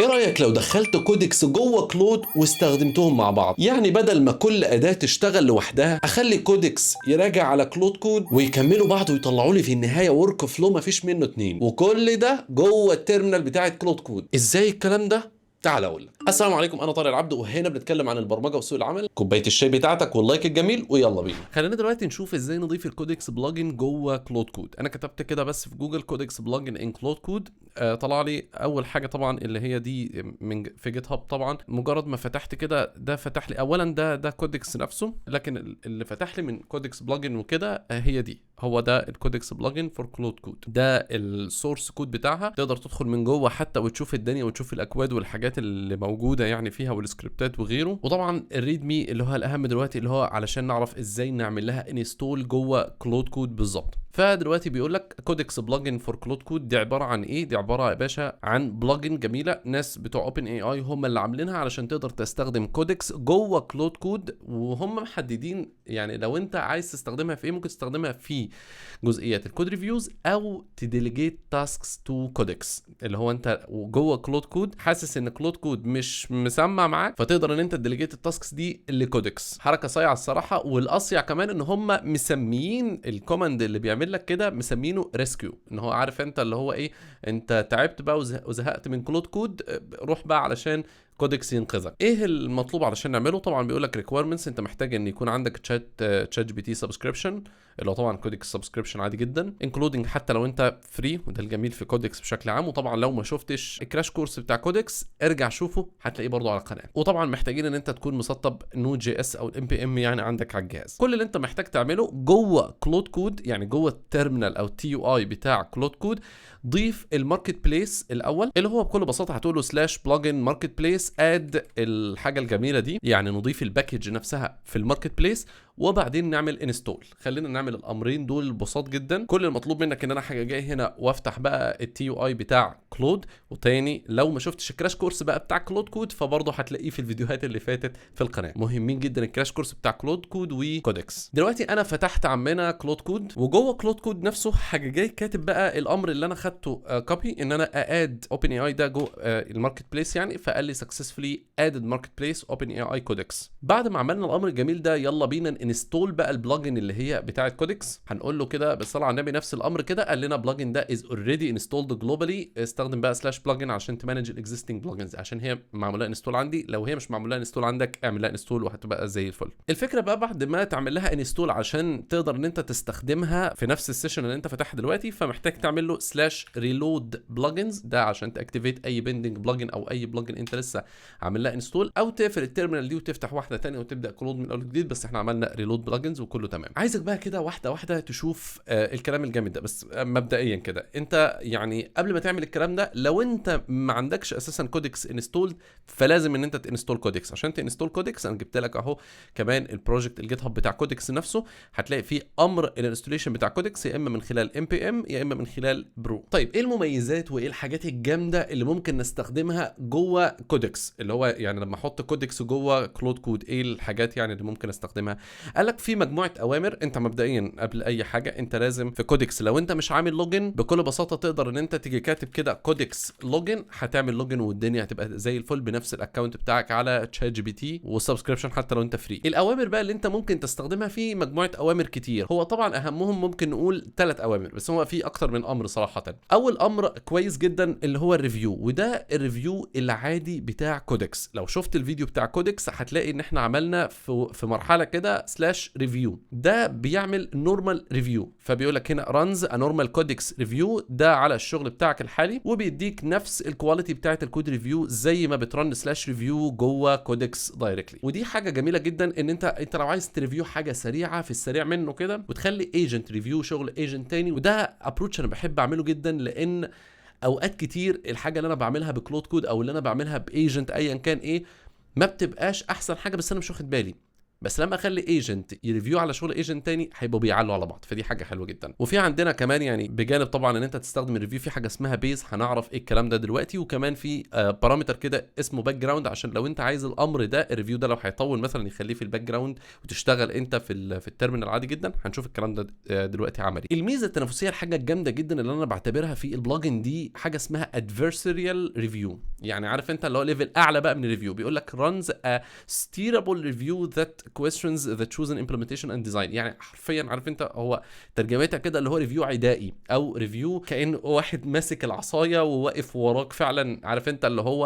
رأيك لو دخلت كودكس جوه كلود واستخدمتهم مع بعض؟ يعني بدل ما كل أداة تشتغل لوحدها أخلي كودكس يراجع على كلود كود ويكملوا بعض ويطلعوا لي في النهاية ورك فلو مفيش منه اتنين، وكل ده جوه التيرمينال بتاعت كلود كود. ازاي الكلام ده؟ تعال اقول لك. السلام عليكم، انا طارق العبد، وهنا بنتكلم عن البرمجه وسوق العمل. كوبايه الشاي بتاعتك واللايك الجميل ويلا بينا. خلينا دلوقتي نشوف ازاي نضيف الكودكس بلجن جوه كلود كود. انا كتبت كده بس في جوجل كودكس بلجن ان كلود كود، طلع لي اول حاجه طبعا اللي هي دي من في جيت هاب. طبعا مجرد ما فتحت كده ده فتح لي اولا ده كودكس نفسه، لكن اللي فتح لي من كودكس بلجن وكده هي دي، هو ده الكودكس بلجن فور كلود كود. ده السورس كود بتاعها، تقدر تدخل من جوه حتى وتشوف الدنيا وتشوف الاكواد والحاجات اللي موجوده يعني فيها والسكريبتات وغيره. وطبعا الريد مي اللي هو الاهم دلوقتي، اللي هو علشان نعرف ازاي نعمل لها انستول جوه كلود كود بالظبط. فدلوقتي بيقول لك كودكس بلجن فور كلود كود، دي عباره عن ايه؟ دي عباره يا باشا عن بلجن جميله ناس بتوع اوبن اي اي هم اللي عاملينها علشان تقدر تستخدم كودكس جوه كلود كود، وهم محددين يعني لو انت عايز تستخدمها في ايه ممكن تستخدمها في جزئيات الكود ريفيوز او تديليجيت تاسكس تو كودكس، اللي هو انت جوه كلود كود حاسس ان كلود كود مش مسمع معاك، فتقدر ان انت تديليجيت التاسكس دي لكودكس. حركه صايعه الصراحه، والاصيع كمان ان هم مسميين الكوماند اللي بيعمل لك كده مسمينه ريسكيو، ان هو عارف انت اللي هو ايه، انت تعبت بقى وزهقت من كلود كود، روح بقى علشان كودكس ينقذك. ايه المطلوب علشان نعمله؟ طبعا بيقول لك ريكويرمنتس، انت محتاج ان يكون عندك تشات جي بي تي سبسكريبشن، اللي هو طبعا كودكس سبسكريبشن عادي جدا، انكلودنج حتى لو انت فري، وده الجميل في كودكس بشكل عام. وطبعا لو ما شفتش الكراش كورس بتاع كودكس ارجع شوفه، هتلاقيه برضو على القناه. وطبعا محتاجين ان انت تكون مسطب نود جي اس او الام بي ام يعني عندك على الجهاز. كل اللي انت محتاج تعمله جوه كلود كود، يعني جوه التيرمينال او التي يو اي بتاع كلود كود، ضيف الماركت بليس الاول، اللي هو بكل بساطه هتقول له سلاش بلجن ماركت بليس اد الحاجه الجميله دي، يعني نضيف الباكج نفسها في الماركت بليس، وبعدين نعمل انستول. خلينا نعمل الامرين دول بساط جدا. كل المطلوب منك ان انا حاجه جاي هنا وافتح بقى التي يو اي بتاع كلود. وتاني لو ما شفتش الكراش كورس بقى بتاع كلود كود فبرضه هتلاقيه في الفيديوهات اللي فاتت في القناه، مهمين جدا الكراش كورس بتاع كلود كود وكودكس. دلوقتي انا فتحت عمنا كلود كود، وجوه كلود كود نفسه حاجه جاي كاتب بقى الامر اللي انا خدته كوبي، ان انا اد اوبن اي اي ده جو الماركت بليس يعني، فقال لي سكسسفولي ادد ماركت بليس اوبن اي اي كودكس. بعد ما عملنا الامر الجميل ده يلا بينا انستول بقى البلجن اللي هي بتاعه كودكس. هنقول له كده بالصلاه على النبي نفس الامر كده، قال لنا بلجن ده از اوريدي انستولد جلوبالي، استخدم بقى سلاش بلجن عشان تمانج الاكزيستنج بلجنز، عشان هي معموله انستول عندي. لو هي مش معموله انستول عندك اعمل لها انستول وهتبقى زي الفل. الفكره بقى بعد ما تعمل لها انستول عشان تقدر ان انت تستخدمها في نفس السيشن اللي انت فاتحها دلوقتي، فمحتاج تعمل له سلاش ريلود بلجنز، ده عشان تاكتيفيت اي بيندنج بلجن او اي بلجن انت لسه عامل لها انستول، او تقفل التيرمينال دي وتفتح واحده ثانيه وتبدا كلود من اول جديد. بس احنا عملنا ريلود بلجنز وكله تمام. عايزك بقى كده واحده واحده تشوف الكلام الجامد ده. بس مبدئيا كده انت يعني قبل ما تعمل الكلام ده، لو انت ما عندكش اساسا كودكس انستولد فلازم ان انت تنستول كودكس. عشان تنستول كودكس انا جبت لك اهو كمان البروجكت الجيت هاب بتاع كودكس نفسه، هتلاقي فيه امر الانستوليشن بتاع كودكس يا اما من خلال ام بي ام يا اما من خلال برو. طيب ايه المميزات وايه الحاجات الجامده اللي ممكن نستخدمها جوه كودكس، اللي هو يعني لما احط كودكس جوه كلود كود ايه الحاجات يعني اللي ممكن استخدمها؟ قال لك في مجموعه اوامر. انت مبدئيا قبل اي حاجه انت لازم في كودكس، لو انت مش عامل لوجن بكل بساطه تقدر ان انت تيجي كاتب كده كودكس لوجن، هتعمل لوجن والدنيا هتبقى زي الفل بنفس الاكونت بتاعك على تشات جي بي تي وسبسكريبشن حتى لو انت فري. الاوامر بقى اللي انت ممكن تستخدمها في مجموعه اوامر كتير، هو طبعا اهمهم ممكن نقول 3 اوامر، بس هو في اكتر من امر صراحه. اول امر كويس جدا اللي هو الريفيو، وده الريفيو العادي بتاع كودكس. لو شفت الفيديو بتاع كودكس هتلاقي ان احنا عملنا في مرحله كده سلاش ريفيو، ده بيعمل نورمال ريفيو. فبيقول لك هنا رانز ا نورمال كودكس ريفيو، ده على الشغل بتاعك الحالي، وبيديك نفس الكواليتي بتاعه الكود ريفيو زي ما بترن سلاش ريفيو جوه كودكس دايركتلي. ودي حاجه جميله جدا ان انت لو عايز تريفيو حاجه سريعه في السريع منه كده وتخلي ايجنت ريفيو شغل ايجنت تاني. وده ابروتش انا بحب اعمله جدا، لان اوقات كتير الحاجه اللي انا بعملها بكلود كود او اللي انا بعملها بايجنت ايا كان ايه ما بتبقاش احسن حاجه، بس انا مش واخد بالي. بس لما اخلي ايجنت يريفيو على شغل ايجنت تاني هيبقوا بيعلوا على بعض، فدي حاجه حلوه جدا. وفي عندنا كمان يعني بجانب طبعا ان انت تستخدم الريفيو في حاجه اسمها بيز، هنعرف ايه الكلام ده دلوقتي. وكمان في بارامتر كده اسمه باك جراوند، عشان لو انت عايز الامر ده الريفيو ده لو هيطول مثلا يخليه في الباك جراوند وتشتغل انت في التيرمينال عادي جدا. هنشوف الكلام ده دلوقتي عملي. الميزه التنافسيه الحاجه الجامده جدا اللي انا بعتبرها في البلجن دي حاجه اسمها adversarial ريفيو. يعني عارف انت اللي هو ليفل اعلى بقى من الريفيو، بيقول لك runs a steerable review that questions the chosen implementation and design. يعني حرفيا عارف انت هو ترجمتها كده اللي هو ريفيو عدائي، او ريفيو كأن واحد ماسك العصايه وواقف وراك فعلا، عارف انت اللي هو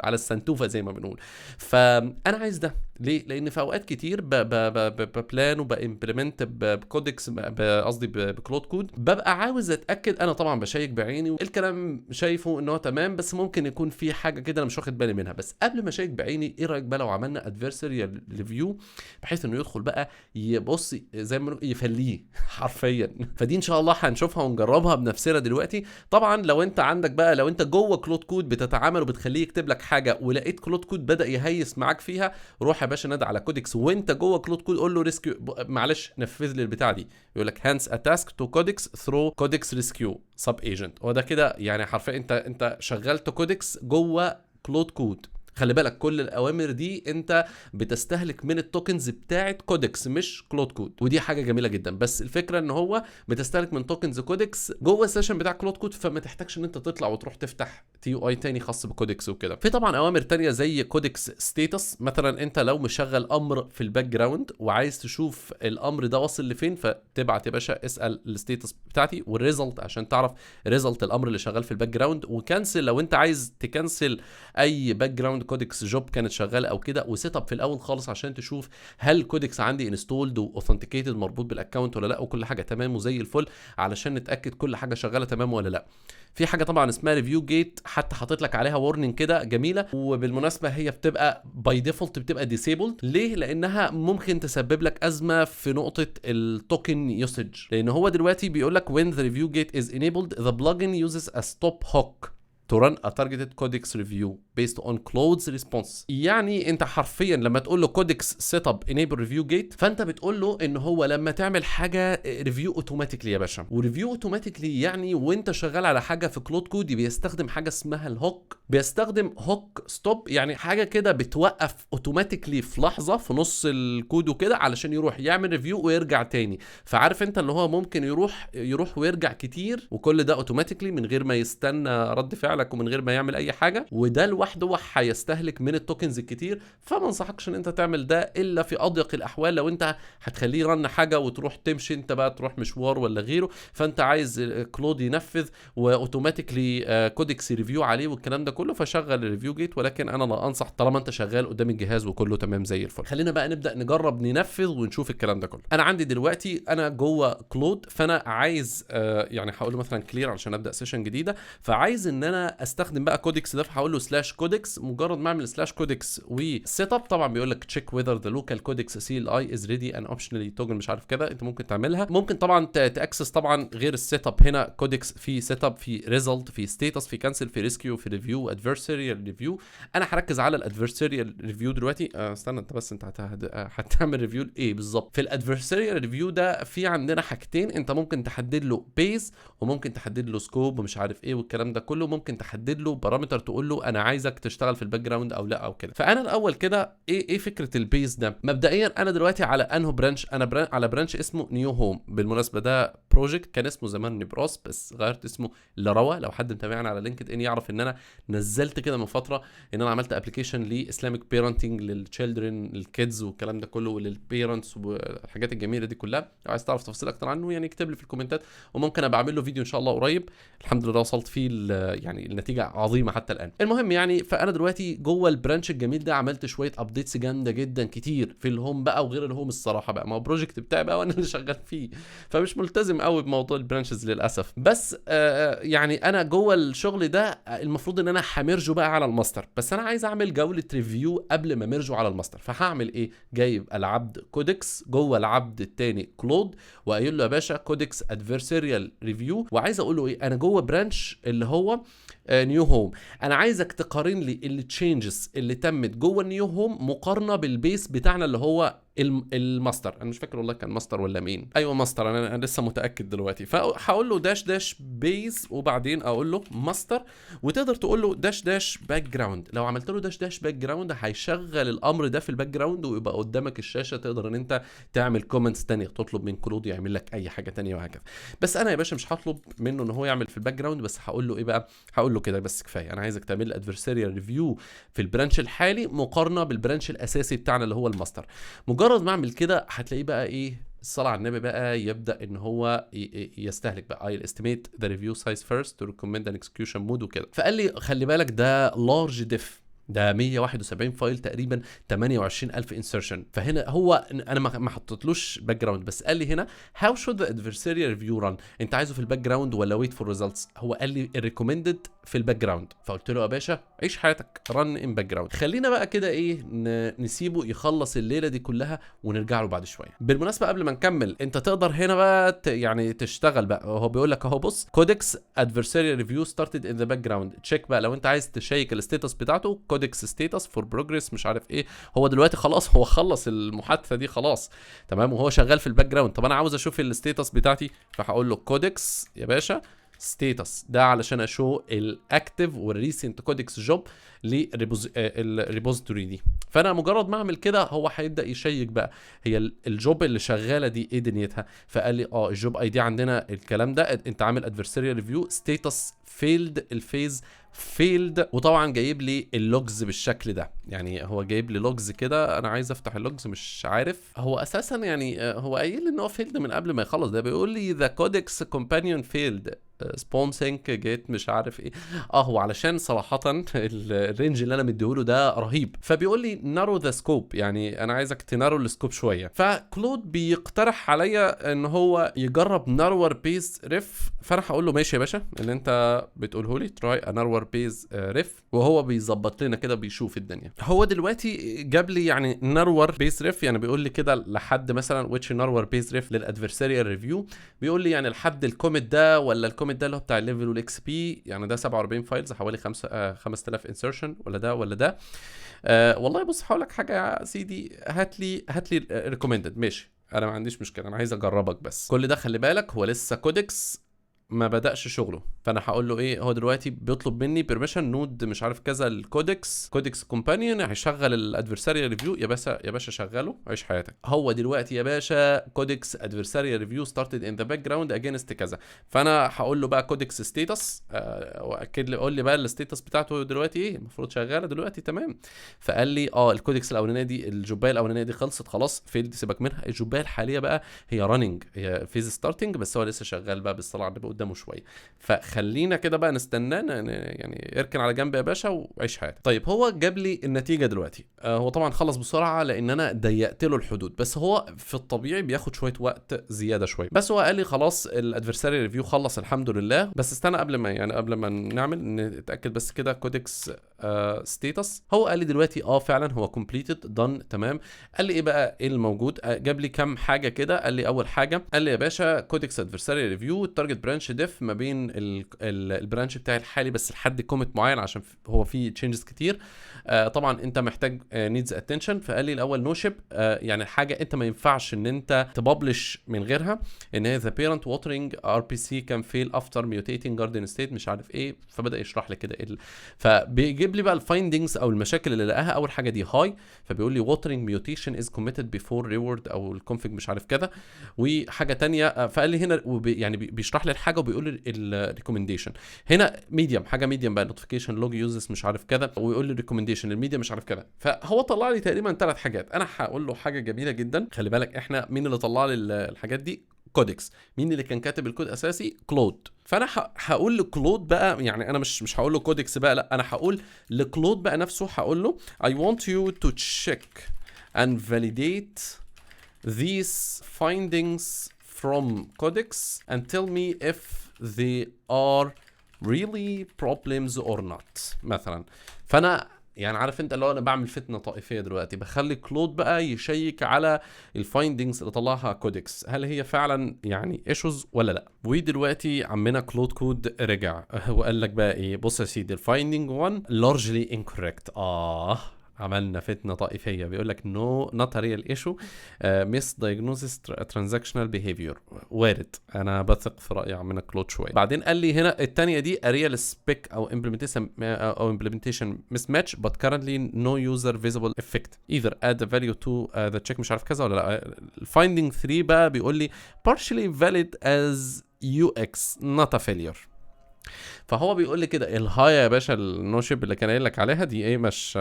على السنتوفه زي ما بنقول. فانا عايز ده ليه؟ لان في اوقات كتير ببلان وبامبلمنت بكودكس، قصدي بكلود كود، ببقى عاوز اتاكد. انا طبعا بشيك بعيني الكلام شايفه ان هو تمام، بس ممكن يكون في حاجه كده انا مش واخد بالي منها. بس قبل ما اشيك بعيني، ايه رايك بقى لو عملنا ادفيرساري ريفيو بحيث انه يدخل بقى يبص زي ما يفليه حرفيا. فدي ان شاء الله هنشوفها ونجربها بنفسنا دلوقتي. طبعا لو انت عندك بقى، لو انت جوه كلود كود بتتعامل وبتخليه يكتب لك حاجه ولقيت كلود كود بدا يهيس معاك فيها، روح يا باشا نادي على كودكس وانت جوه كلود كود، قول له ريسكيو، معلش نفذ لي البتاع دي. يقول لك هانس ا تاسك تو كودكس ثرو كودكس ريسكيو سب ايجنت. هو ده كده يعني حرفيا انت شغلت كودكس جوه كلود كود. خلي بالك كل الاوامر دي انت بتستهلك من التوكنز بتاعه كودكس مش كلود كود، ودي حاجه جميله جدا. بس الفكره ان هو بتستهلك من توكنز كودكس جوه السيشن بتاع كلود كود، فما تحتاجش ان انت تطلع وتروح تفتح تي يو اي تاني خاص بكودكس وكده. في طبعا اوامر تانية زي كودكس ستاتس. مثلا انت لو مشغل امر في الباك جراوند وعايز تشوف الامر ده واصل لفين، فتبعت يا باشا اسال الستاتس بتاعتي والريزلت عشان تعرف ريزلت الامر اللي شغال في الباك جراوند. وكنسل لو انت عايز تكنسل اي باك جراوند كودكس جوب كانت شغاله او كده، وسيت اب في الاول خالص عشان تشوف هل كودكس عندي انستولد واوثنتيكيتد مربوط بالاكونت ولا لا، وكل حاجه تمام وزي الفل، علشان نتاكد كل حاجه شغاله تمام ولا لا. في حاجه طبعا اسمها ريفيو جيت، حتى حاطط لك عليها وورنينج كده جميله، وبالمناسبه هي بتبقى باي ديفولت بتبقى ديسيبلد. ليه؟ لانها ممكن تسبب لك ازمه في نقطه التوكن يوسج، لان هو دلوقتي بيقول لك when the review gate is enabled the plugin uses a stop hook to run a targeted codex review based on Claude's response. يعني انت حرفيا لما تقول له codex setup enable review gate، فانت بتقول له ان هو لما تعمل حاجه ريفيو اوتوماتيكلي يا باشا. وريفيو اوتوماتيكلي يعني وانت شغال على حاجه في كلود كود بيستخدم حاجه اسمها الهوك، بيستخدم هوك ستوب، يعني حاجه كده بتوقف اوتوماتيكلي في لحظه في نص الكود وكده علشان يروح يعمل ريفيو ويرجع تاني. فعارف انت اللي هو ممكن يروح ويرجع كتير، وكل ده اوتوماتيكلي من غير ما يستنى رد فعلك ومن غير ما يعمل اي حاجه، وده لوحده هيستهلك من التوكنز الكتير. فما انصحكش ان انت تعمل ده الا في اضيق الاحوال، لو انت هتخليه رن حاجه وتروح تمشي انت بقى تروح مشوار ولا غيره، فانت عايز كلود ينفذ واوتوماتيكلي كودكس ريفيو عليه والكلام ده كله، فشغل الريفيو جيت. ولكن انا لا انصح طالما انت شغال قدام الجهاز وكله تمام زي الفل. خلينا بقى نبدا نجرب ننفذ ونشوف الكلام ده كله. انا عندي دلوقتي انا جوه كلود، فانا عايز يعني هقول له مثلا كلير علشان ابدا سيشن جديده، فعايز ان انا استخدم بقى كودكس ده، فهقول له سلاش كودكس. مجرد ما اعمل سلاش كودكس وسيت اب، طبعا بيقول لك تشيك وذر ذا لوكال كودكس سي ال اي از ريدي ان اوبشنالي توجل مش عارف كده، انت ممكن تعملها. ممكن طبعا تاكسس طبعا غير السيت اب هنا كودكس، في سيت اب، في ريزلت، في ستاتس، في كانسل، في ريسكيو، في ريفيو، ادفيرساريال ريفيو. انا هركز على الادفيرساريال ريفيو دلوقتي. استنى انت بس، انت هتعمل ريفيو ايه بالظبط؟ في الادفيرساريال ريفيو ده في عندنا حاجتين، انت ممكن تحدد له بيز وممكن تحدد له سكوب ومش عارف ايه والكلام ده كله. ممكن تحدد له بارامتر تقول له انا عايزك تشتغل في الباك جراوند او لا او كده. فانا الاول كده ايه فكره البيز ده؟ مبدئيا انا دلوقتي على انه برانش، انا على برانش اسمه نيو هوم. بالمناسبه ده بروجكت كان اسمه زمان نبراس بس غيرت اسمه لروى. لو حد متابعنا على لينكد ان يعرف ان انا نزلت كده من فتره ان انا عملت ابلكيشن لاسلامك بيرنتنج للتشيلدرن للكيدز والكلام ده كله وللبيرنتس والحاجات الجميله دي كلها. لو عايز تعرف تفاصيل اكتر عنه يعني اكتب لي في الكومنتات، وممكن ابقى اعمل له فيديو ان شاء الله قريب. الحمد لله وصلت فيه يعني النتيجه عظيمه حتى الان. المهم يعني فانا دلوقتي جوه البرانش الجميل ده عملت شويه ابديتس جامده جدا كتير في الهوم بقى وغير الهوم. الصراحه بقى ما هو بروجكت بتاعي بقى وانا اللي شغال فيه، فمش ملتزم قوي بموضوع البرانشز للاسف. بس يعني انا جوه الشغل ده المفروض ان انا همرجه بقى على الماستر، بس انا عايز اعمل جوله ريفيو قبل ما امرجه على الماستر. فهعمل ايه؟ جايب العبد كودكس جوه العبد الثاني كلود، وقايل له يا باشا كودكس ادفيرساريال ريفيو، وعايز اقول له ايه؟ انا جوه برانش اللي هو نيو هوم، انا عايزك قارن لي التشينجز اللي تمت جوه النيو هوم مقارنه بالبيس بتاعنا اللي هو الماستر. انا مش فاكر والله كان ماستر ولا مين. ايوه ماستر، انا لسه متاكد دلوقتي. فهقول له داش داش بيز وبعدين اقول له ماستر، وتقدر تقول له داش داش باك جراوند. لو عملت له داش داش باك جراوند هيشغل الامر ده في الباك جراوند ويبقى قدامك الشاشه، تقدر ان انت تعمل كومنتس تانية، تطلب من كلود يعمل لك اي حاجه تانية وهكذا. بس انا يا باشا مش هطلب منه ان هو يعمل في الباك جراوند، بس هقول له ايه بقى، هقول له كده بس كفايه، انا عايزك تعمل لي ادفرساريال ريفيو في البرانش الحالي مقارنه بالبرانش الاساسي بتاعنا اللي هو الماستر. مجرد ما اعمل كده هتلاقيه بقى ايه، الصلاة على النبي بقى يبدأ ان هو يستهلك بقى I'll estimate the review size first to recommend an execution mode وكده. فقال لي خلي بالك ده large diff، ده 171 فايل تقريبا 28000 انسرشن. فهنا هو انا ما حطيتلوش باك جراوند، بس قال لي هنا how should the adversarial review run، انت عايزه في الباك جراوند ولا wait for results؟ هو قال لي الريكومندد في الباك جراوند. فقلت له يا باشا عيش حياتك رن ان باك جراوند. خلينا بقى كده ايه نسيبه يخلص الليله دي كلها ونرجع له بعد شويه. بالمناسبه قبل ما نكمل، انت تقدر هنا بقى يعني تشتغل بقى. هو بيقول لك اهو بص كودكس adversarial review started in the background، تشيك بقى لو انت عايز تشيك الستاتس بتاعته كودكس ستاتس فور بروجريس مش عارف ايه. هو دلوقتي خلاص هو خلص المحادثه دي خلاص تمام، وهو شغال في الباك جراوند. طب انا عاوز اشوف الستاتس بتاعتي، فهقول له كودكس يا باشا ستاتس، ده علشان اشو الاكتيف والريسنت كودكس جوب للريبوزيتوري دي. فانا مجرد ما اعمل كده هو هيبدا يشيك بقى هي الجوب اللي شغاله دي ايه دنيتها. فقال لي الجوب اي دي عندنا الكلام ده، انت عامل ادفرساريال ريفيو ستاتس فيلد الفيز فيلد، وطبعا جايب لي اللوجز بالشكل ده. يعني هو جايب لي لوجز كده، انا عايز افتح اللوجز مش عارف. هو اساسا يعني هو قايل ان هو فيلد من قبل ما يخلص، ده بيقول لي ذا كودكس كومبانيون فيلد سبون سينك جيت مش عارف ايه. هو علشان صراحه الرينج اللي انا مديهوله ده رهيب، فبيقول لي نارو ذا سكوب، يعني انا عايزك تنارو السكوب شويه. فكلود بيقترح عليا ان هو يجرب نارور بيز ريف، فانا هقول له ماشي يا باشا اللي انت بتقوله لي، تراي نارور بيز ريف، وهو بيظبط لنا كده بيشوف الدنيا. هو دلوقتي جاب لي يعني نارور بيز ريف، يعني بيقول لي كده لحد مثلا ويتش نارور بيز ريف للادفرساريال ريفيو، بيقول لي يعني لحد الكوميت ده ولا الكوميت ده اللي هو بتاع الليفل والاكس بي، يعني ده 47 فايلز حوالي 5000 انسرشن ولا ده ولا ده. والله بص هقول لك حاجه يا سيدي، هات لي ريكومندد ماشي، انا ما عنديش مشكله، انا عايز اجربك. بس كل ده خلي بالك هو لسه كودكس ما بدأش شغله. فانا هقول له ايه، هو دلوقتي بيطلب مني بيرميشن نود مش عارف كذا الكودكس كومبانيون هيشغل الادفرساريال ريفيو. يا باشا شغله عيش حياتك. هو دلوقتي يا باشا كودكس ادفرساريال ريفيو ستارتد ان ذا باك جراوند اجينست كذا. فانا هقول له بقى كودكس ستاتس، واكد لي قول لي بقى الستاتس بتاعته دلوقتي ايه، المفروض شغاله دلوقتي تمام. فقال لي الكودكس الاولانيه دي الجوبايه الاولانيه دي خلصت خلاص فيلد سيبك منها. الجوبايه الحاليه بقى هي راننج، هي فيز ستارتنج، بس هو لسه شغال بقى بالصلاه على النبي قدامه شويه. فخلينا كده بقى نستناه يعني اركن على جنب يا باشا وعيش حياتك. طيب هو جاب لي النتيجه دلوقتي. هو طبعا خلص بسرعه لان انا ضيقت له الحدود، بس هو في الطبيعي بياخد شويه وقت زياده شويه. بس هو قال لي خلاص الادفرساري ريفيو خلص الحمد لله. بس استنى قبل ما نعمل نتاكد بس كده كودكس ستاتس. هو قال لي دلوقتي فعلا هو كومبليتد دان تمام. قال لي ايه بقى ايه الموجود، جاب لي كام حاجه كده. قال لي اول حاجه قال لي يا باشا كودكس ادفرساري ريفيو التارجت برانش ديف ما بين البرانش بتاعي الحالي بس لحد كوميت معين عشان هو فيه تشينجز كتير. طبعا انت محتاج نيدز اتنشن. فقال لي الاول نو شيب، يعني حاجه انت ما ينفعش ان انت تبلش من غيرها، ان هي ذا بيرنت ووترنج ار بي سي كان فيل افتر ميوتيتنج جاردن ستيت مش عارف ايه. فبدا يشرح لي كده ايه فبيجيب لي بقى الفايندنجز او المشاكل اللي لقاها. اول حاجه دي هاي، فبيقول لي ووترنج ميوتيشن از كوميتد بيفور ريورد او الكونفيج مش عارف كده. وحاجه تانية فقال لي هنا يعني بيشرح لي الحاجه وبيقول لي الريكومنديشن هنا ميديوم، حاجه ميديوم بقى نوتيفيكيشن لوج يوزز مش عارف كده، ويقول لي ريكومنديشن الميديا مش عارف كده. فهو طلع لي تقريبا 3 حاجات. انا هقول له حاجه جميله جدا، خلي بالك احنا مين اللي طلع لي الحاجات دي؟ كودكس. مين اللي كان كاتب الكود اساسي؟ كلود. فانا هقول لكلود بقى، يعني انا مش هقول له كودكس بقى، لا انا هقول لكلود بقى نفسه، هقول له I want you to check and validate these findings from codex and tell me if they are really problems or not مثلا. فانا يعني عارف انت اللي هو انا بعمل فتنه طائفيه دلوقتي، بخلي كلود بقى يشيك على الفايندنجز اللي طلعها كودكس، هل هي فعلا يعني ايشوز ولا لا. ودلوقتي عمنا كلود كود رجع وقال لك بقى ايه، بص يا سيدي الفايندنج 1 largely incorrect. عملنا فتنه طائفيه، بيقول لك نو نوت ريال ايشو، ميس دايجنوزيس ترانزاكشنال بيهيفير. وارد، انا بثق في راي عمنا كلود شويه. بعدين قال لي هنا الثانيه دي ريال سبيك او امبلمنتيشن مس ماتش but currently no user visible effect either add the value to the check مش عارف كذا ولا لا. الفايندنج 3 بقى بيقول لي partially valid as UX not a failure. فهو بيقول لي كده الهاي يا باشا النوشيب اللي كان قايل لك عليها دي ايه، مش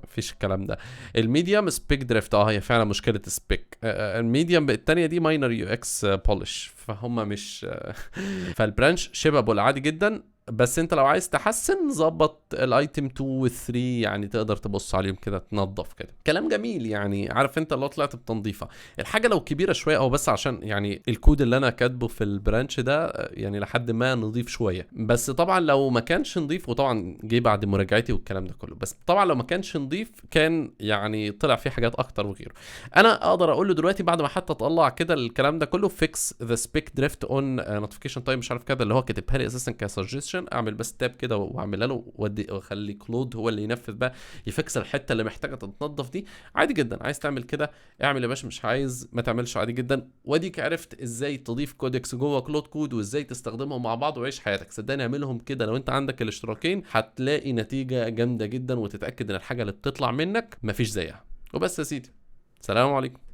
فيش الكلام ده. الميديم سبيك دريفت هي فعلا مشكله سبيك. الميديم الثانيه دي ماينر يو اكس بولش، فهم مش فالبرانش شيبابل عادي جدا، بس انت لو عايز تحسن ظبط الايتم 2 و 3 يعني تقدر تبص عليهم كده تنظف كده. كلام جميل يعني، عارف انت لو طلعت بتنظيفه. الحاجه لو كبيره شويه او بس عشان يعني الكود اللي انا كاتبه في البرانش ده يعني لحد ما نضيف شويه، بس طبعا لو ما كانش نضيف، وطبعا جه بعد مراجعتي والكلام ده كله، بس طبعا لو ما كانش نضيف كان يعني طلع فيه حاجات اكتر وغيره. انا اقدر اقول له دلوقتي بعد ما حتى اطلع كده الكلام ده كله فيكس ذا سبيك دريفت اون نوتيفيكيشن تايم مش عارف كده اللي هو كاتبها لي اساسا كسجستشن، اعمل بس تاب كده واعملها له واخلي كلود هو اللي ينفذ بقى يفكس الحته اللي محتاجه تتنضف دي. عادي جدا، عايز تعمل كده اعمل يا باشا، مش عايز ما تعملش عادي جدا. واديك عرفت ازاي تضيف كودكس جوه كلود كود وازاي تستخدمهم مع بعض وعيش حياتك. صدقني اعملهم كده لو انت عندك الاشتراكين هتلاقي نتيجه جامده جدا، وتتاكد ان الحاجه اللي بتطلع منك مفيش زيها. وبس يا سيدي، سلام عليكم.